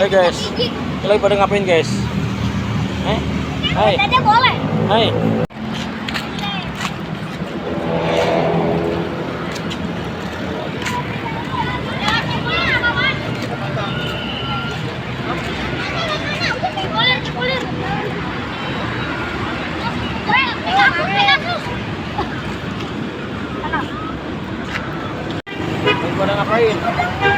Hai guys, kalian pada ngapain guys? Hai. Dede boleh. Hai. Kalian pada ngapain?